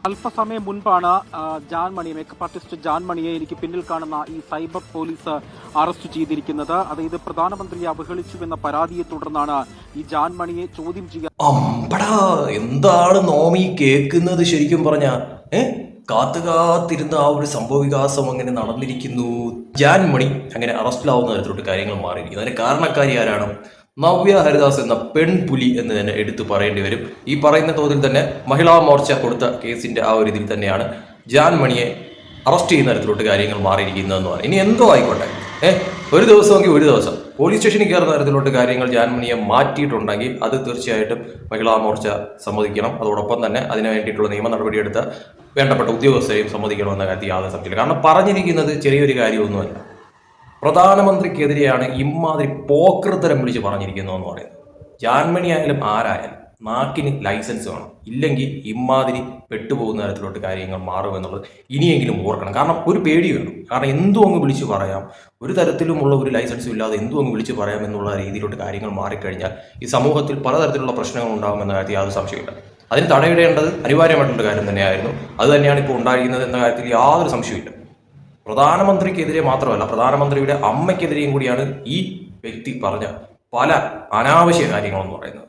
അല്പസമയം മുൻപാണ് Jan മണിയെ, makeup artist Jan മണിയെ എനിക്ക് പിന്നിൽ കാണുന്ന ഈ സൈബർ പോലീസ് അറസ്റ്റ് ചെയ്തിരിക്കുന്നത്. അതായത് പ്രധാനമന്ത്രിയെ അവഹേളിച്ചുവെന്ന പരാതിയെ തുടർന്നാണ് ഈ ജാൻ മണിയെ ചോദ്യം ചെയ്യാൻ. എന്താണ് നോമി കേൾക്കുന്നത്? ശരിക്കും പറഞ്ഞ കാത്തുകാത്തിരുന്ന ആ ഒരു സംഭവ വികാസം അങ്ങനെ നടന്നിരിക്കുന്നു. ജാൻ മണി അങ്ങനെ അറസ്റ്റിലാവുന്ന തരത്തിലോട്ട് കാര്യങ്ങൾ മാറിയിരിക്കുന്നു. അതിന് കാരണക്കാരി ആരാണ്? നവ്യ ഹരിദാസ് എന്ന പെൺപുലി എന്ന് തന്നെ എടുത്തു പറയേണ്ടി വരും. ഈ പറയുന്ന തോതിൽ തന്നെ മഹിളാ മോർച്ച കൊടുത്ത കേസിന്റെ ആ ഒരു ഇതിൽ തന്നെയാണ് ജാൻ മണിയെ അറസ്റ്റ് ചെയ്യുന്ന തരത്തിലോട്ട് കാര്യങ്ങൾ മാറിയിരിക്കുന്നതെന്ന് പറയും. ഇനി എന്തോ ആയിക്കോട്ടെ, ഒരു ദിവസമെങ്കിൽ ഒരു ദിവസം പോലീസ് സ്റ്റേഷനിൽ കയറുന്ന തരത്തിലോട്ട് കാര്യങ്ങൾ ജാൻ മണിയെ മാറ്റിയിട്ടുണ്ടെങ്കിൽ അത് തീർച്ചയായിട്ടും മഹിളാ മോർച്ച സമ്മതിക്കണം. അതോടൊപ്പം തന്നെ അതിന് വേണ്ടിയിട്ടുള്ള നിയമ നടപടിയെടുത്ത വേണ്ടപ്പെട്ട ഉദ്യോഗസ്ഥരെയും സമ്മതിക്കണമെന്ന കാര്യത്തിൽ യാതൊരു സംശയമില്ല. കാരണം പറഞ്ഞിരിക്കുന്നത് ചെറിയൊരു കാര്യമൊന്നുമല്ല. പ്രധാനമന്ത്രിക്കെതിരെയാണ് ഇമ്മാതിരി പോക്കൃത്തരം വിളിച്ച് പറഞ്ഞിരിക്കുന്നു എന്ന് പറയുന്നത്. ജാൻമണി ആയാലും ആരായാലും നാക്കിന് ലൈസൻസ് വേണം, ഇല്ലെങ്കിൽ ഇമ്മാതിരി പെട്ടുപോകുന്ന തരത്തിലോട്ട് കാര്യങ്ങൾ മാറുമെന്നുള്ളത് ഇനിയെങ്കിലും ഓർക്കണം. കാരണം ഒരു പേടി വേണം. കാരണം എന്തും അങ്ങ് വിളിച്ച് പറയാം, ഒരു തരത്തിലുമുള്ള ഒരു ലൈസൻസും ഇല്ലാതെ എന്തും അങ്ങ് വിളിച്ച് പറയാം എന്നുള്ള രീതിയിലോട്ട് കാര്യങ്ങൾ മാറിക്കഴിഞ്ഞാൽ ഈ സമൂഹത്തിൽ പലതരത്തിലുള്ള പ്രശ്നങ്ങൾ ഉണ്ടാകുമെന്ന കാര്യത്തിൽ യാതൊരു സംശയമില്ല. അതിന് തടയിടേണ്ടത് അനിവാര്യമായിട്ടുള്ള കാര്യം തന്നെയായിരുന്നു. അത് തന്നെയാണ് ഇപ്പോൾ ഉണ്ടായിരിക്കുന്നത് എന്ന കാര്യത്തിൽ യാതൊരു സംശയമില്ല. പ്രധാനമന്ത്രിക്കെതിരെ മാത്രമല്ല, പ്രധാനമന്ത്രിയുടെ അമ്മയ്ക്കെതിരെയും കൂടിയാണ് ഈ വ്യക്തി പറഞ്ഞ പല അനാവശ്യ കാര്യങ്ങളെന്ന് പറയുന്നത്.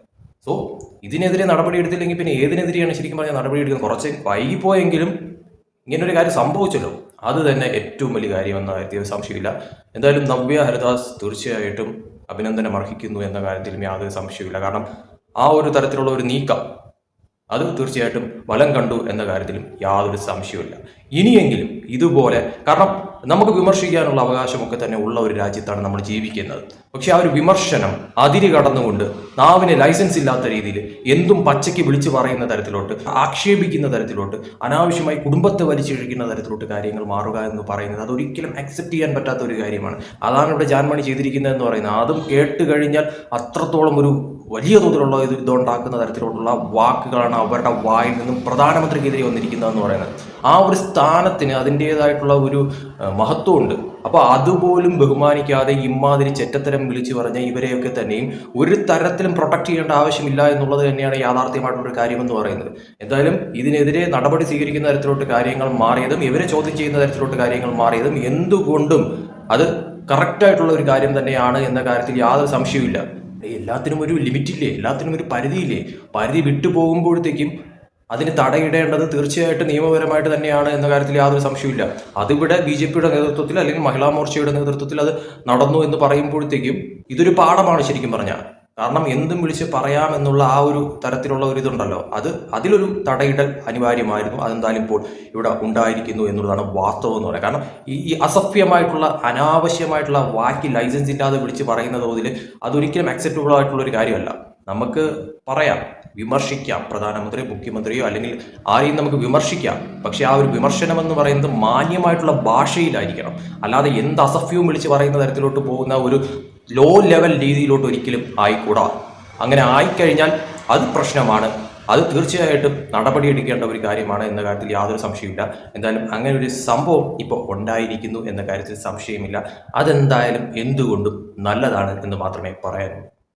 സോ ഇതിനെതിരെ നടപടി എടുത്തില്ലെങ്കിൽ പിന്നെ ഏതിനെതിരെയാണ് ശരിക്കും പറഞ്ഞാൽ നടപടി എടുക്കുന്നത്? കുറച്ച് വൈകിപ്പോയെങ്കിലും ഇങ്ങനൊരു കാര്യം സംഭവിച്ചല്ലോ, അത് തന്നെ ഏറ്റവും വലിയ കാര്യമെന്ന കാര്യത്തിൽ സംശയമില്ല. എന്തായാലും നവ്യ ഹരിദാസ് തീർച്ചയായിട്ടും അഭിനന്ദനം അർഹിക്കുന്നു എന്ന കാര്യത്തിലും യാതൊരു സംശയമില്ല. കാരണം ആ ഒരു തരത്തിലുള്ള ഒരു നീക്കം അത് തീർച്ചയായിട്ടും ഫലം കണ്ടു എന്ന കാര്യത്തിലും യാതൊരു സംശയവുമില്ല. ഇനിയെങ്കിലും ഇതുപോലെ, കാരണം നമുക്ക് വിമർശിക്കാനുള്ള അവകാശമൊക്കെ തന്നെ ഉള്ള ഒരു രാജ്യത്താണ് നമ്മൾ ജീവിക്കുന്നത്. പക്ഷെ ആ ഒരു വിമർശനം അതിര് കടന്നുകൊണ്ട് നാവിന് ലൈസൻസ് ഇല്ലാത്ത രീതിയിൽ എന്തും പച്ചയ്ക്ക് വിളിച്ചു പറയുന്ന തരത്തിലോട്ട്, ആക്ഷേപിക്കുന്ന തരത്തിലോട്ട്, അനാവശ്യമായി കുടുംബത്തെ വലിച്ചിഴിക്കുന്ന തരത്തിലോട്ട് കാര്യങ്ങൾ മാറുക എന്ന് പറയുന്നത് അതൊരിക്കലും അക്സെപ്റ്റ് ചെയ്യാൻ പറ്റാത്ത ഒരു കാര്യമാണ്. അതാണ് ഇവിടെ ജാൻമണി ചെയ്തിരിക്കുന്നത് എന്ന് പറയുന്നത്. അതും കേട്ട് കഴിഞ്ഞാൽ അത്രത്തോളം ഒരു വലിയ തോതിലുള്ള ഇതുണ്ടാക്കുന്ന തരത്തിലുള്ള വാക്കുകളാണ് അവരുടെ വായിൽ നിന്നും പ്രധാനമന്ത്രിക്കെതിരെ വന്നിരിക്കുന്നതെന്ന് പറയുന്നത്. ആ ഒരു സ്ഥാനത്തിന് അതിൻ്റെതായിട്ടുള്ള ഒരു മഹത്വമുണ്ട്. അപ്പോൾ അതുപോലും ബഹുമാനിക്കാതെ ഇമ്മാതിരി ചെറ്റത്തരം വിളിച്ചു പറഞ്ഞ ഇവരെയൊക്കെ തന്നെയും ഒരു തരത്തിലും പ്രൊട്ടക്ട് ചെയ്യേണ്ട ആവശ്യമില്ല എന്നുള്ളത് തന്നെയാണ് യാഥാർത്ഥ്യമായിട്ടുള്ളൊരു കാര്യമെന്ന് പറയുന്നത്. എന്തായാലും ഇതിനെതിരെ നടപടി സ്വീകരിക്കുന്ന തരത്തിലോട്ട് കാര്യങ്ങൾ മാറിയതും ഇവരെ ചോദ്യം ചെയ്യുന്ന തരത്തിലോട്ട് കാര്യങ്ങൾ മാറിയതും എന്തുകൊണ്ടും അത് കറക്റ്റായിട്ടുള്ള ഒരു കാര്യം തന്നെയാണ് എന്ന കാര്യത്തിൽ യാതൊരു സംശയവുമില്ല. എല്ലാത്തിനും ഒരു ലിമിറ്റില്ലേ, എല്ലാത്തിനും ഒരു പരിധിയില്ലേ? പരിധി വിട്ടു പോകുമ്പോഴത്തേക്കും അതിന് തടയിടേണ്ടത് തീർച്ചയായിട്ടും നിയമപരമായിട്ട് തന്നെയാണ് എന്ന കാര്യത്തിൽ യാതൊരു സംശയമില്ല. അതിവിടെ BJP-യുടെ നേതൃത്വത്തിൽ അല്ലെങ്കിൽ മഹിളാ മോർച്ചയുടെ നേതൃത്വത്തിൽ അത് നടന്നു എന്ന് പറയുമ്പോഴത്തേക്കും ഇതൊരു പാഠമാണ് ശരിക്കും പറഞ്ഞാൽ. കാരണം എന്തും വിളിച്ച് പറയാമെന്നുള്ള ആ ഒരു തരത്തിലുള്ള ഒരു ഇതുണ്ടല്ലോ, അതിലൊരു തടയിടൽ അനിവാര്യമായിരുന്നു. അതെന്തായാലും ഇപ്പോൾ ഇവിടെ ഉണ്ടായിരിക്കുന്നു എന്നുള്ളതാണ് വാസ്തവം എന്ന് പറയുന്നത്. കാരണം ഈ അസഭ്യമായിട്ടുള്ള അനാവശ്യമായിട്ടുള്ള വാക്ക് ലൈസൻസ് ഇല്ലാതെ വിളിച്ച് പറയുന്ന തോതിൽ അതൊരിക്കലും അക്സെപ്റ്റബിൾ ആയിട്ടുള്ള ഒരു കാര്യമല്ല. നമുക്ക് പറയാം, വിമർശിക്കാം, പ്രധാനമന്ത്രിയോ മുഖ്യമന്ത്രിയോ അല്ലെങ്കിൽ ആരെയും നമുക്ക് വിമർശിക്കാം. പക്ഷെ ആ ഒരു വിമർശനം എന്ന് പറയുന്നത് മാന്യമായിട്ടുള്ള ഭാഷയിലായിരിക്കണം. അല്ലാതെ എന്ത് അസഭ്യവും വിളിച്ച് പറയുന്ന തരത്തിലോട്ട് പോകുന്ന ഒരു ലോ ലെവൽ രീതിയിലോട്ട് ഒരിക്കലും ആയിക്കൂടാ. അങ്ങനെ ആയിക്കഴിഞ്ഞാൽ അത് പ്രശ്നമാണ്. അത് തീർച്ചയായിട്ടും നടപടിയെടുക്കേണ്ട ഒരു കാര്യമാണ് എന്ന കാര്യത്തിൽ യാതൊരു സംശയമില്ല. എന്തായാലും അങ്ങനെ ഒരു സംഭവം ഇപ്പോൾ ഉണ്ടായിരിക്കുന്നു എന്ന കാര്യത്തിൽ സംശയമില്ല. അതെന്തായാലും എന്തുകൊണ്ടും നല്ലതാണ് എന്ന് മാത്രമേ പറയാനുള്ളൂ.